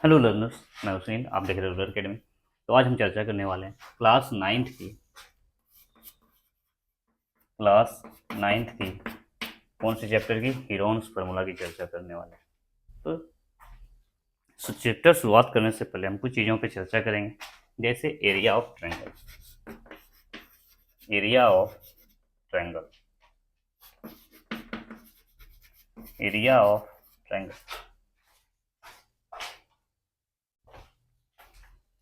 Hello learners, मैं हुसैन। आप देख रहे हो लर्नर अकेडमी। तो आज हम चर्चा करने वाले हैं क्लास नाइन्थ की कौन से चैप्टर की हीरोन्स फार्मूला की चर्चा करने वाले हैं। तो चैप्टर शुरुआत करने से पहले हम कुछ चीज़ों पे चर्चा करेंगे, जैसे area of triangle. Area of triangle area of triangle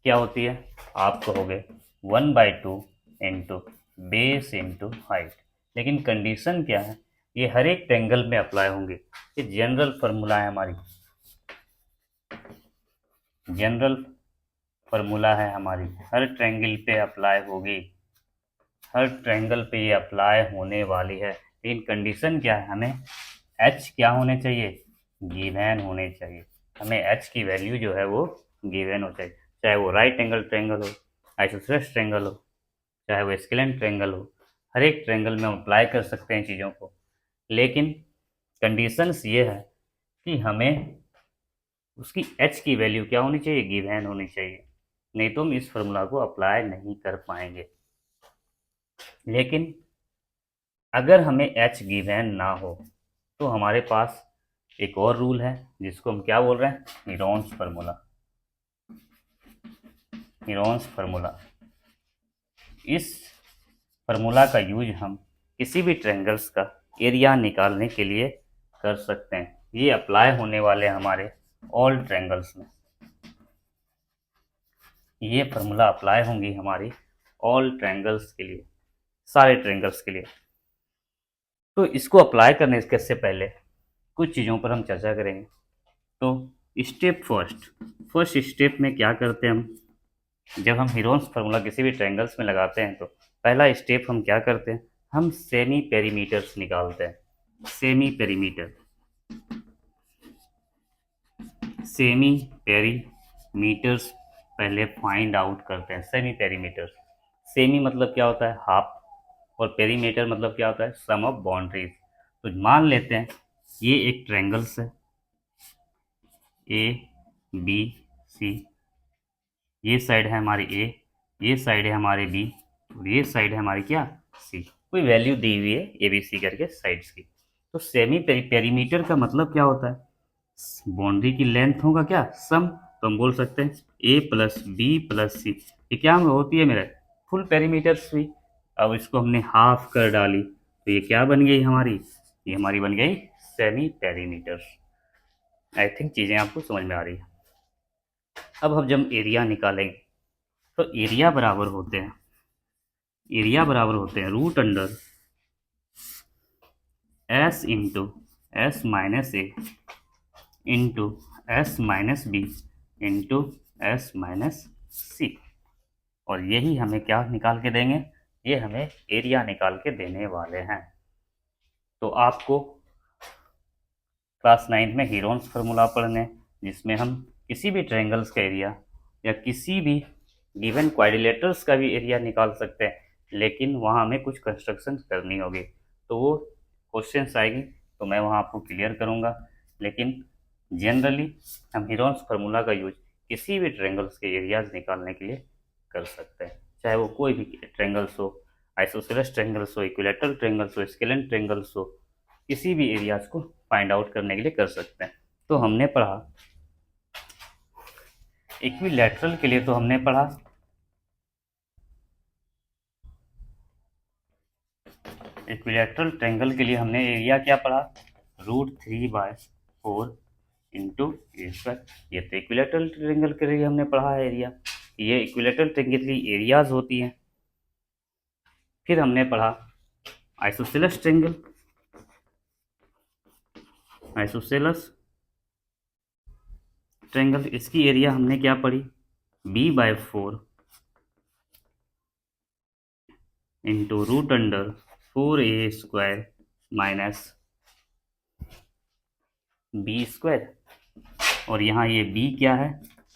क्या होती है? आप कहोगे 1/2 इंटू बेस इंटू हाइट, लेकिन कंडीशन क्या है? ये हर एक ट्रायंगल में अप्लाई होंगे। ये जनरल फार्मूला है हमारी, जनरल फार्मूला है हमारी, हर ट्रायंगल पे अप्लाई होगी, हर ट्रायंगल पे ये अप्लाई होने वाली है। लेकिन कंडीशन क्या है? हमें एच क्या होने चाहिए? गिवन होने चाहिए। हमें एच की वैल्यू जो है वो गिवन हो चाहिए, चाहे वो राइट एंगल ट्रायंगल हो, आइसोसेलेस ट्रायंगल हो, चाहे वो स्केलेंट ट्रायंगल हो। हर एक ट्रायंगल में हम अप्लाई कर सकते हैं चीज़ों को, लेकिन कंडीशंस ये है कि हमें उसकी एच की वैल्यू क्या होनी चाहिए? गिवन होनी चाहिए, नहीं तो हम इस फार्मूला को अप्लाई नहीं कर पाएंगे। लेकिन अगर हमें एच गिवन ना हो तो हमारे पास एक और रूल है, जिसको हम क्या बोल रहे हैं? Heron's formula. हीरोन्स फार्मूला, इस फार्मूला का यूज हम किसी भी ट्रायंगल्स का एरिया निकालने के लिए कर सकते हैं। ये अप्लाई होने वाले हमारे ऑल ट्रायंगल्स में, ये फार्मूला अप्लाई होंगी हमारी ऑल ट्रायंगल्स के लिए, सारे ट्रायंगल्स के लिए। तो इसको अप्लाई करने से पहले कुछ चीज़ों पर हम चर्चा करेंगे। तो स्टेप फर्स्ट स्टेप में क्या करते हैं हम? जब हम हीरोन्स फार्मूला किसी भी ट्रायंगल्स में लगाते हैं तो पहला स्टेप हम क्या करते हैं? हम सेमी पेरीमीटर्स निकालते हैं। सेमी पेरीमीटर, सेमी पेरीमीटर्स पहले फाइंड आउट करते हैं। सेमी पेरीमीटर्स, सेमी मतलब क्या होता है? हाफ, और पेरीमीटर मतलब क्या होता है? सम ऑफ बाउंड्रीज। तो मान लेते हैं ये एक ट्रायंगल्स है, ए बी सी। ये साइड है हमारी ए, ये साइड है हमारे बी, और ये साइड है हमारी क्या? सी। कोई वैल्यू दी हुई है ए बी सी करके साइड्स की। तो सेमी पेरीमीटर का मतलब क्या होता है? बाउंड्री की लेंथ होगा क्या? सम। तो हम बोल सकते हैं ए प्लस बी प्लस सी। ये क्या होती है मेरा? फुल पेरीमीटर हुई। अब इसको हमने हाफ कर डाली तो ये क्या बन गई हमारी? ये हमारी बन गई सेमी पेरीमीटर। आई थिंक चीज़ें आपको समझ में आ रही है। अब हम जब एरिया निकालेंगे तो एरिया बराबर होते हैं root under s into s minus a into s minus b into s minus c. और यही हमें क्या निकाल के देंगे? ये हमें एरिया निकाल के देने वाले हैं। तो आपको क्लास 9 में हीरोन्स फार्मूला पढ़ने, जिसमें हम किसी भी ट्रायंगल्स का एरिया या किसी भी गिवन क्वाड्रिलेटरल्स का भी एरिया निकाल सकते हैं, लेकिन वहाँ हमें कुछ कंस्ट्रक्शन करनी होगी। तो वो क्वेश्चंस आएगी तो मैं वहाँ आपको क्लियर करूँगा। लेकिन जनरली हम हीरोन्स फार्मूला का यूज किसी भी ट्रायंगल्स के एरियाज निकालने के लिए कर सकते हैं, चाहे वो कोई भी ट्रायंगल्स हो, आइसोसेलेस ट्रायंगल्स हो, इक्विलैटरल ट्रायंगल्स हो, स्केलेंट ट्रायंगल्स हो, किसी भी एरियाज को फाइंड आउट करने के लिए कर सकते हैं। तो हमने पढ़ा इक्विलैटरल के लिए, तो हमने पढ़ा इक्विलैटरल ट्रायंगल के लिए हमने एरिया क्या पढ़ा? √3/4 इंटू ए स्क्वायर। ये तो इक्विलैटरल ट्रायंगल के लिए हमने पढ़ा है एरिया। ये इक्विलैटरल ट्रायंगल की एरियाज होती हैं। फिर हमने पढ़ा आइसोसेलेस ट्रायंगल, आइसोसेलस ट्रायंगल, इसकी एरिया हमने क्या पढ़ी? b/4 into √4a² minus b²। और यहाँ ये b क्या है?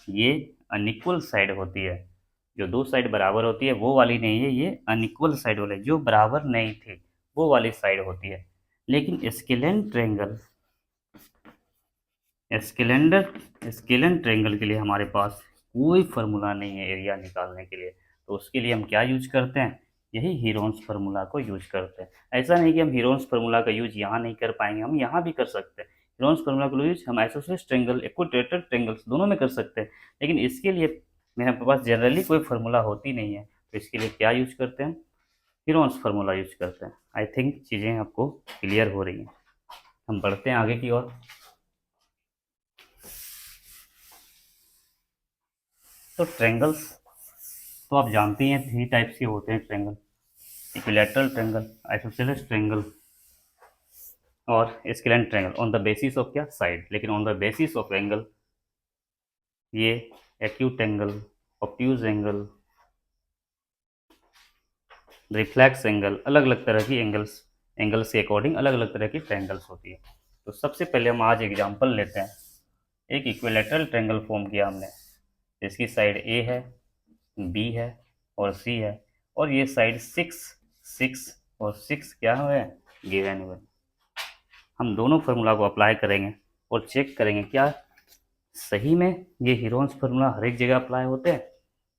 ये अनइक्वल साइड होती है। जो दो साइड बराबर होती है वो वाली नहीं है, ये अनइक्वल साइड वाली, जो बराबर नहीं थी वो वाली साइड होती है। लेकिन स्केलन ट्रेंगल के लिए हमारे पास कोई फार्मूला नहीं है एरिया निकालने के लिए, तो उसके लिए हम क्या यूज करते हैं, यही हीरोन्स फार्मूला को यूज करते हैं। ऐसा नहीं कि हम हीरोन्स फार्मूला का यूज यहाँ नहीं कर पाएंगे, हम यहाँ भी कर सकते हैं। हीरोन्स फार्मूला का यूज हम आइसोसेलेस ट्रेंगल, इक्विलेटरल ट्रेंगल्स दोनों में कर सकते हैं, लेकिन इसके लिए मेरे पास जनरली कोई फार्मूला होती नहीं है, तो इसके लिए क्या यूज करते हैं, हीरोन्स फार्मूला यूज करते हैं। आई थिंक चीज़ें आपको क्लियर हो रही हैं। हम बढ़ते हैं आगे की ओर। तो ट्रेंगल्स तो आप जानते हैं 3 टाइप्स के होते हैं triangle, equilateral triangle, isosceles triangle और scalene triangle on the basis of क्या, साइड, लेकिन on the basis of angle ये acute angle, obtuse angle, reflex angle, अलग अलग तरह की एंगल्स के अकॉर्डिंग अलग अलग तरह की ट्रेंगल्स होती है। तो सबसे पहले हम आज एग्जांपल लेते हैं। एक इक्विलैटरल ट्रेंगल फॉर्म किया हमने, जिसकी साइड ए है, बी है और सी है, और ये साइड 6 6 और 6 क्या हुए, गिवन हुए। हम दोनों फार्मूला को अप्लाई करेंगे और चेक करेंगे क्या सही में ये हीरोन्स फार्मूला हर एक जगह अप्लाई होते हैं।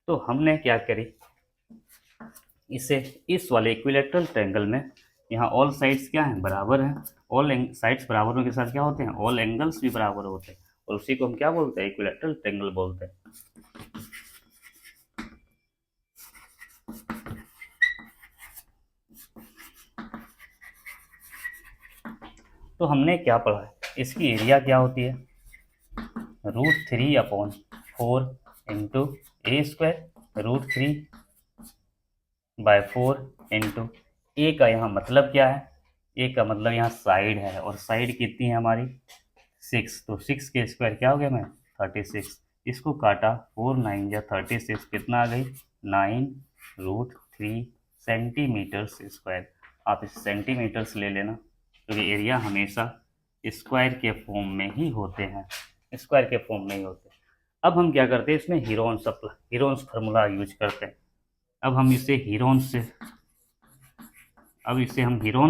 तो हमने क्या करी, इसे इस वाले इक्विलैटरल ट्रायंगल में यहाँ ऑल साइड्स क्या हैं, बराबर हैं। ऑल साइड्स बराबर होने के साथ क्या होते हैं, ऑल एंगल्स भी बराबर होते हैं, और उसी को हम क्या बोलते हैं, इक्विलैटरल ट्रायंगल बोलते हैं। तो हमने क्या पढ़ा है, इसकी एरिया क्या होती है, √3/4 इंटू ए स्क्वायर, √3/4 इंटू ए का यहाँ मतलब क्या है, ए का मतलब यहाँ साइड है, और साइड कितनी है हमारी 6, तो 6 के स्क्वायर क्या हो गया मैं 36, इसको काटा 4 9 या 36, कितना आ गई 9√3 सेंटीमीटर्स स्क्वायर। आप इस सेंटीमीटर्स ले लेना, क्योंकि एरिया हमेशा स्क्वायर के फॉर्म में ही होते हैं, स्क्वायर के फॉर्म में ही होते हैं। अब हम क्या करते हैं, इसमें हीरोन्स फार्मूला यूज करते हैं। अब हम इसे हीरोन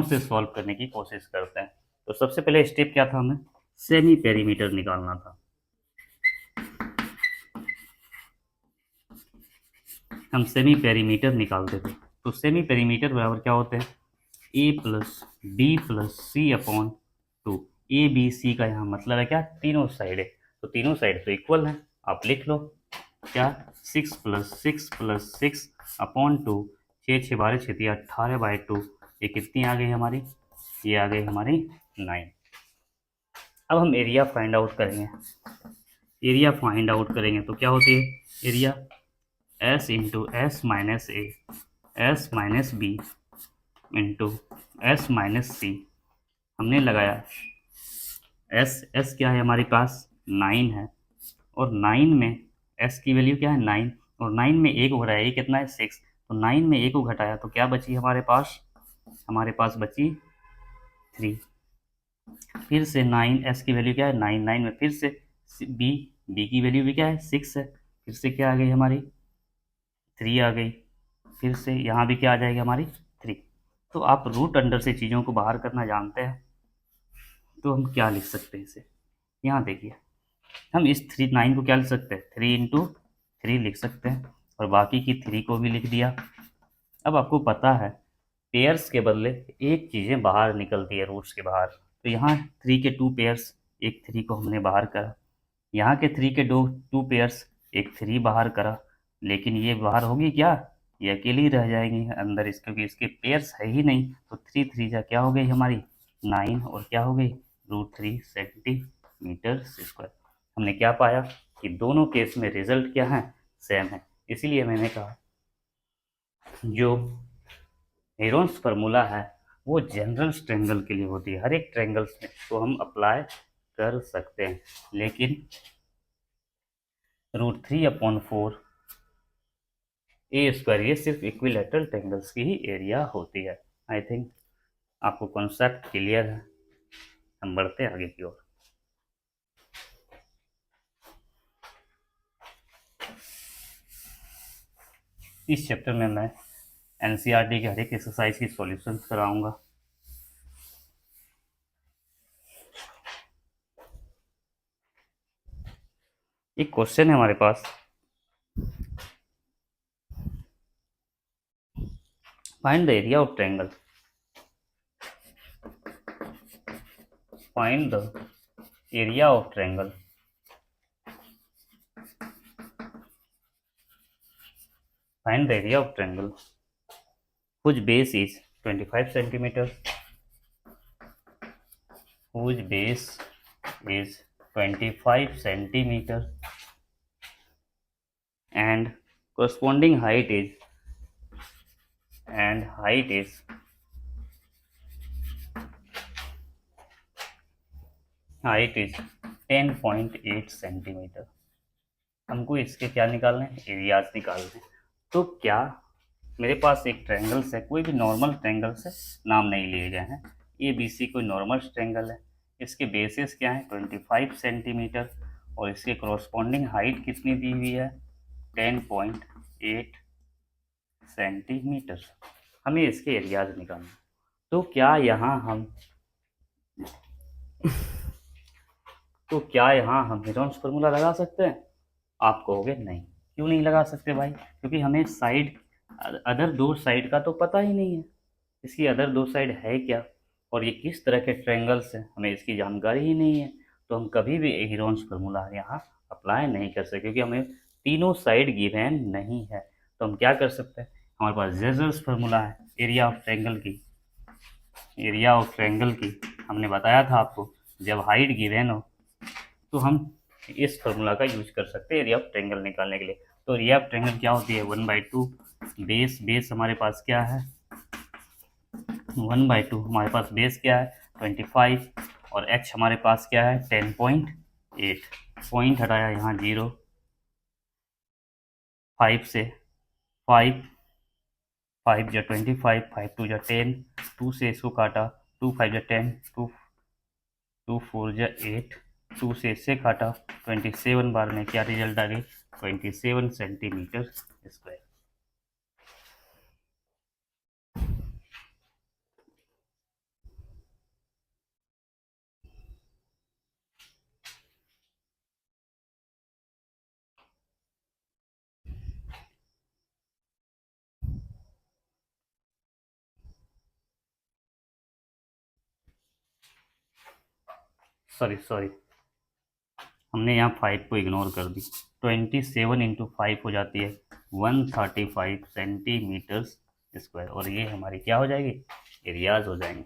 से सॉल्व करने की कोशिश करते हैं। तो सबसे पहले स्टेप क्या था, हमें सेमी पेरीमीटर निकालना था। हम सेमी पेरीमीटर निकालते थे, तो सेमी पेरीमीटर बराबर क्या होते हैं, A+B+C/2। ए बी सी का यहाँ मतलब है क्या, तीनों साइड है, तो तीनों साइड तो इक्वल है, आप लिख लो क्या 6+6+6/2, 6×6=12, 18/2, ये कितनी आ गई हमारी, ये आ गई हमारी 9। अब हम एरिया फाइंड आउट करेंगे। तो क्या होती है area, S × S - A, S - B × S - C। हमने लगाया S क्या है हमारे पास 9 है, और 9 में S की वैल्यू क्या है 9, और 9 में एक को घटाया, ये कितना है 6, तो 9 में एक को घटाया तो क्या बची हमारे पास बची 3। फिर से 9, S की वैल्यू क्या है 9, 9 में फिर से B की वैल्यू भी क्या है 6 है, फिर से क्या आ गई हमारी 3 आ गई, फिर से यहाँ भी क्या आ जाएगी हमारी 3। तो आप रूट अंडर से चीज़ों को बाहर करना जानते हैं, तो हम क्या लिख सकते हैं इसे, यहाँ देखिए हम इस 9 को क्या लिख सकते हैं, 3 × 3 लिख सकते हैं, और बाकी की 3 को भी लिख दिया। अब आपको पता है पेयर्स के बदले एक चीज़ें बाहर निकलती है रूट्स के बाहर, तो यहाँ 3 के 2 पेयर्स, एक 3 को हमने बाहर करा, यहाँ के 3 के 2 पेयर्स, एक 3 बाहर करा, लेकिन ये बाहर होगी क्या, ये अकेली रह जाएंगी अंदर इस, क्योंकि इसके पेयर्स है ही नहीं, तो 3 3 जा क्या हो गई हमारी 9, और क्या हो गई √3 सेंटीमीटर स्क्वायर। हमने क्या पाया कि दोनों केस में रिजल्ट क्या है, सेम है। इसीलिए मैंने कहा जो हेरोन्स फार्मूला है वो जनरल ट्रायंगल के लिए होती है, हर एक ट्रायंगल्स में तो हम अप्लाई कर सकते हैं, लेकिन √3/4 ए स्क्वायर ये सिर्फ इक्विलैटरल ट्रायंगल्स की ही एरिया होती है। आई थिंक आपको कॉन्सेप्ट क्लियर है। हम बढ़ते हैं आगे की ओर। इस चैप्टर में मैं एनसीईआरटी के हर एक एक्सरसाइज की सॉल्यूशन कराऊंगा। एक क्वेश्चन है हमारे पास, find the area of triangle, find the area of triangle, find the area of triangle whose base is 25 centimeter, whose base is 25 centimeter and corresponding height is, and height is 10.8 centimetre. हमको इसके क्या निकालना है, areas निकालने हैं। तो क्या मेरे पास एक ट्रायंगल्स है, कोई भी नॉर्मल ट्रायंगल्स है, नाम नहीं लिए गए हैं, ए बी सी कोई नॉर्मल ट्रायंगल है, इसके बेसिस क्या है 25 सेंटीमीटर और इसके कॉरस्पॉन्डिंग हाइट कितनी दी हुई है 10.8 सेंटीमीटर। हमें इसके एरियाज निकालना। तो क्या यहाँ हम हेरोन्स फार्मूला लगा सकते हैं? आप कहोगे नहीं, क्यों नहीं लगा सकते भाई? क्योंकि हमें साइड, अदर दो साइड का तो पता ही नहीं है, इसकी अदर दो साइड है क्या और ये किस तरह के ट्रायंगल्स हैं, हमें इसकी जानकारी ही नहीं है। तो हम कभी भी हेरोन्स फार्मूला यहाँ अप्लाई नहीं कर सकते, क्योंकि हमें तीनों साइड गिवन नहीं है। तो हम क्या कर सकते हैं, हमारे पास जेजर्स फार्मूला है एरिया ऑफ ट्रायंगल की, एरिया ऑफ ट्रायंगल की हमने बताया था आपको, जब हाइट गिवन हो तो हम इस फार्मूला का यूज कर सकते हैं एरिया ऑफ ट्रायंगल निकालने के लिए। तो एरिया ऑफ ट्रायंगल क्या होती है 1/2 बेस हमारे पास क्या है 1/2, हमारे पास बेस क्या है 25 और एच हमारे पास क्या है 10.8, पॉइंट हटाया यहाँ 0, 5 से 5 5 या 25, 5 2 या 10, 2 से इसको काटा 2 5 या 10, 2 4 या 8, 2 से इससे काटा 27 बार में क्या रिजल्ट आ गई 27 सेंटीमीटर स्क्वायर। सॉरी हमने यहाँ 5 को इग्नोर कर दी, 27 इंटू 5 हो जाती है 135 सेंटीमीटर स्क्वायर और ये हमारी क्या हो जाएगी एरियाज हो जाएंगे।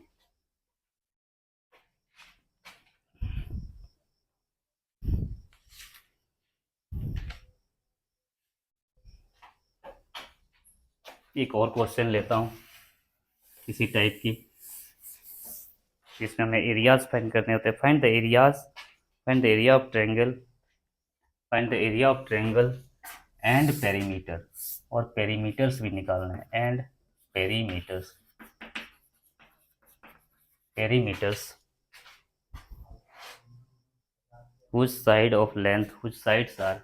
एक और क्वेश्चन लेता हूँ किसी टाइप की, जिसमें हमें एरियाज फाइंड करने होते हैं। Find the areas, find the area of triangle, find the area of triangle and perimeter, और पेरीमीटर्स भी निकालना है, and perimeters, perimeters whose side of length, whose sides are,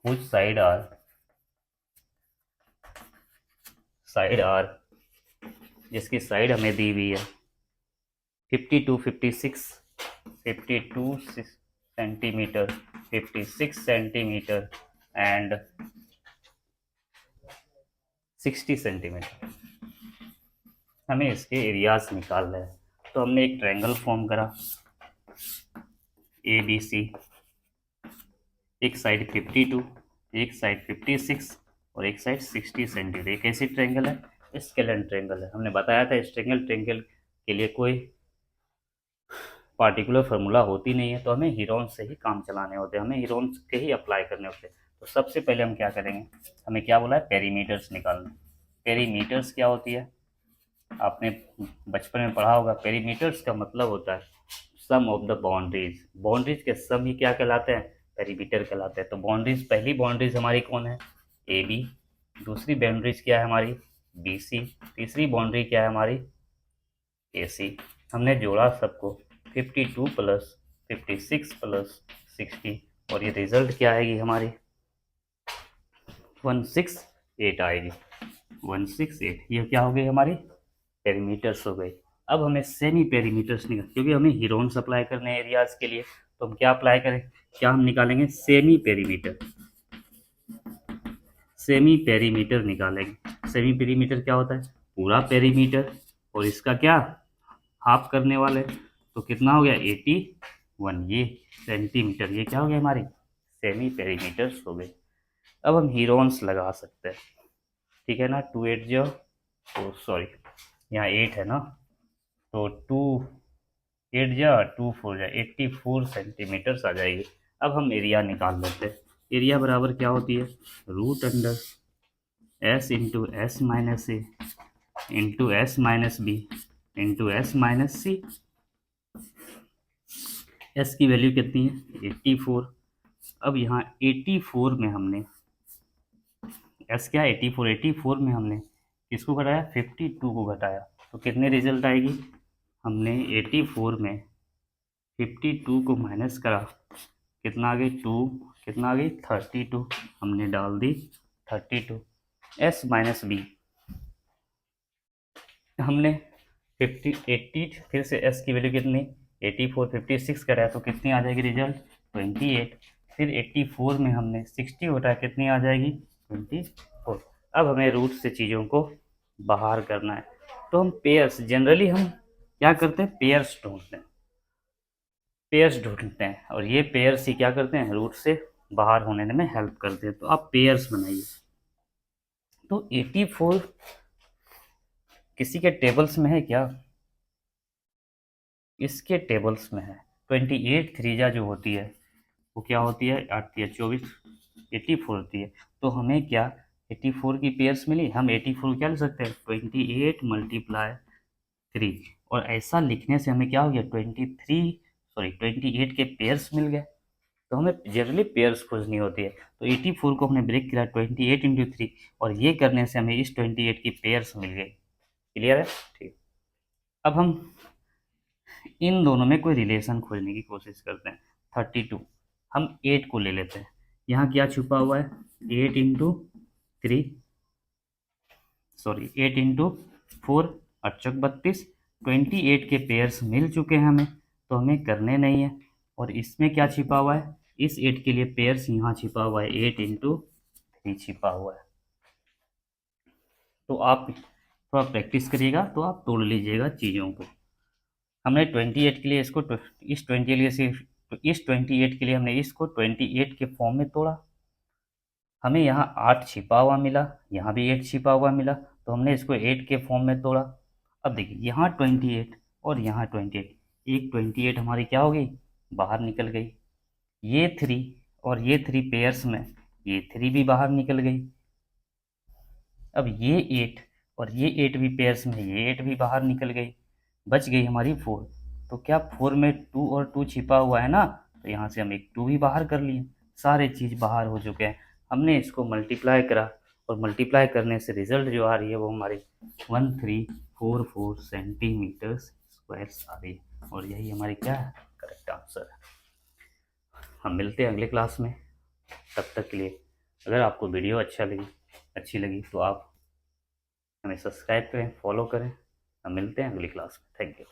whose side are जिसकी side हमें दी हुई है 52 56 52 सेंटीमीटर 56 सेंटीमीटर एंड 60 सेंटीमीटर, हमें इसके एरियाज निकाल रहे हैं। तो हमने एक ट्रायंगल फॉर्म करा ए बी सी, एक साइड 52, एक साइड 56 और एक साइड 60 सेंटीमीटर। एक ऐसी ट्रायंगल है, स्केलेन ट्रायंगल है। हमने बताया था ट्रायंगल के लिए कोई पार्टिकुलर फार्मूला होती नहीं है, तो हमें हीरोन्स से ही काम चलाने होते हैं, हमें हीरोन्स के ही अप्लाई करने होते हैं। तो सबसे पहले हम क्या करेंगे, हमें क्या बोला है पेरीमीटर्स निकालना। पेरीमीटर्स क्या होती है, आपने बचपन में पढ़ा होगा, पेरीमीटर्स का मतलब होता है सम ऑफ द बाउंड्रीज, बाउंड्रीज के सम ही क्या कहलाते हैं पेरीमीटर कहलाते हैं। तो बाउंड्रीज, पहली बाउंड्रीज हमारी कौन है ए बी, दूसरी बाउंड्रीज क्या है हमारी बी सी, तीसरी बाउंड्री क्या है हमारी ए सी। हमने जोड़ा सबको 52 प्लस 56 प्लस 60 और ये रिजल्ट क्या आएगी हमारी 168 आएगी, 168। ये क्या हो गई हमारी पेरीमीटर्स हो गई। अब हमें सेमी पेरीमीटर्स निकाल, क्योंकि हमें हीरोन्स अप्लाई करने हैं एरियाज के लिए, तो हम क्या अप्लाई करें, क्या हम निकालेंगे, सेमी पेरीमीटर, सेमी पेरीमीटर निकालेंगे। सेमी पेरीमीटर क्या होता है, पूरा पेरीमीटर और इसका क्या हाफ करने वाले, तो कितना हो गया 81 ये सेंटीमीटर, ये क्या हो गया हमारी सेमी पेरीमीटर्स हो गए। अब हम हीरोन्स लगा सकते हैं, ठीक है ना, 2 8 जो सॉरी यहाँ 8 है ना, तो 2 8 जा 2 4 जा 84 सेंटीमीटर्स आ जाएगी। अब हम एरिया निकाल लेते हैं। एरिया बराबर क्या होती है, root under s into s minus a into s minus b into s minus c. S की वैल्यू कितनी है 84। अब यहाँ 84 में हमने एस क्या 84 में हमने किसको घटाया 52 को घटाया, तो कितने रिजल्ट आएगी, हमने 84 में 52 को माइनस करा, कितना आ गई 2, कितना आ गई 32, हमने डाल दी 32। एस माइनस बी हमने 80 फिर से एस की वैल्यू कितनी 84 56 कराया, तो कितनी आ जाएगी रिजल्ट 28। फिर 84 में हमने 60 घटाया, कितनी आ जाएगी 24। अब हमें रूट से चीज़ों को बाहर करना है, तो हम पेयर्स, जनरली हम क्या करते हैं पेयर्स ढूंढते हैं, पेयर्स ढूंढते हैं और ये पेयर्स ही क्या करते हैं रूट से बाहर होने में हेल्प करते हैं। तो आप पेयर्स बनाइए। तो 84 किसी के टेबल्स में है क्या, इसके टेबल्स में है। 28 थ्रीजा जो होती है वो क्या होती है, आती है 24, 84 होती है। तो हमें क्या 84 की पेयर्स मिली, हम 84 क्या लिख सकते हैं 28 मल्टीप्लाई 3, और ऐसा लिखने से हमें क्या हो गया 28 के पेयर्स मिल गए। तो हमें जनरली पेयर्स खोजनी होती है, तो 84 को हमने ब्रेक किया 28 इंटू 3, और ये करने से हमें इस 28 की पेयर्स मिल गई। क्लियर है, ठीक। अब हम इन दोनों में कोई रिलेशन खोजने की कोशिश करते हैं। 32 हम 8 को ले लेते हैं, यहाँ क्या छुपा हुआ है 8 इंटू 3 सॉरी 8 इंटू 4 अड़चक 32, 28 के पेयर्स मिल चुके हैं हमें, तो हमें करने नहीं है। और इसमें क्या छिपा हुआ है, इस 8 के लिए पेयर्स यहाँ छिपा हुआ है 8 इंटू 3 छिपा हुआ है। तो आप थोड़ा प्रैक्टिस करिएगा तो आप तोड़ लीजिएगा चीज़ों को। हमने 28 के लिए इसको इस 20 के लिए सिर्फ, तो इस 28 के लिए हमने इसको 28 के फॉर्म में तोड़ा, हमें यहाँ 8 छिपा हुआ मिला, यहाँ भी 8 छिपा हुआ मिला, तो हमने इसको 8 के फॉर्म में तोड़ा। अब देखिए यहाँ 28 और यहाँ 28, एक 28 हमारी क्या हो गई बाहर निकल गई, ये 3 और ये 3 पेयर्स में ये 3 भी बाहर निकल गई। अब ये 8 और ये 8 भी पेयर्स में ये 8 भी बाहर निकल गई, बच गई हमारी 4। तो क्या 4 में 2 और 2 छिपा हुआ है ना, तो यहाँ से हम एक 2 भी बाहर कर लिए, सारे चीज़ बाहर हो चुके हैं। हमने इसको मल्टीप्लाई करा और मल्टीप्लाई करने से रिजल्ट जो आ रही है वो हमारी 1344 सेंटीमीटर स्क्वायर्स आ रही है, और यही हमारी क्या है करेक्ट आंसर है। हम मिलते हैं अगले क्लास में, तब तक के लिए अगर आपको वीडियो अच्छी लगी तो आप हमें सब्सक्राइब करें, फॉलो करें। हम मिलते हैं अगली क्लास में। Thank you.